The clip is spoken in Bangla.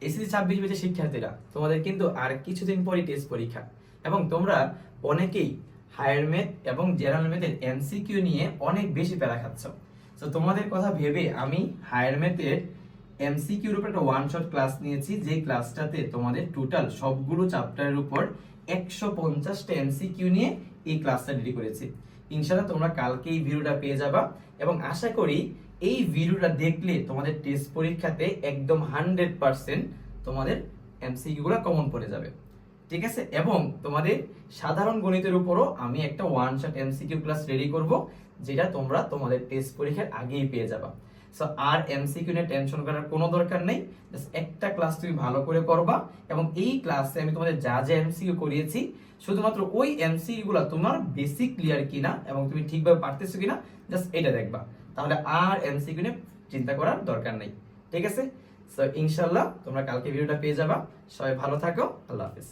এসএসসি 26 ব্যাচের শিক্ষার্থীরা, তোমাদের কিন্তু আর কিছুদিন পরই টেস্ট পরীক্ষা, এবং তোমরা অনেকেই হায়ার ম্যাথ এবং জেনারেল ম্যাথের এমসিকিউ নিয়ে অনেক বেশি প্যারা খাচ্ছ। তো তোমাদের কথা ভেবে আমি হায়ার ম্যাথের এমসিকিউর উপর একটা ওয়ান শট ক্লাস নিয়েছি, যে ক্লাসটাতে তোমাদের টোটাল সবগুলো চ্যাপ্টারের উপর 150টা এমসিকিউ নিয়ে এই ক্লাসটা রেডি করেছি। ইনশাআল্লাহ তোমরা কালকে এই ভিডিওটা পেয়ে যাবা, এবং আশা করি এই ভিডিওটা দেখলে তোমাদের টেস্ট পরীক্ষাতে একদম 100% তোমাদের এমসিকিউ গুলো কমন পড়ে যাবে, ঠিক আছে? এবং তোমাদের সাধারণ গণিতের উপরও আমি একটা one shot MCQ class ready করব, যেটা তোমরা তোমাদের টেস্ট পরীক্ষার আগেই পেয়ে যাবা। সো আর এমসিকিউ নিয়ে টেনশন করার কোনো দরকার নেই, জাস্ট একটা ক্লাস তুমি ভালো করে করবা, এবং এই ক্লাসে আমি তোমাদের যা যা এমসিকিউ করিয়েছি শুধুমাত্র ওই এমসিকিউ গুলো তোমার বেসিক ক্লিয়ার কিনা এবং তুমি ঠিকভাবে পারতেছো কিনা জাস্ট এটা দেখবা, তাহলে আর এমসিকিউ নিয়ে চিন্তা করার দরকার নেই, ঠিক আছে? সো ইনশাআল্লাহ তোমরা কালকে ভিডিওটা পেয়ে যাবা। সবাই ভালো থাকো, আল্লাহ হাফেজ।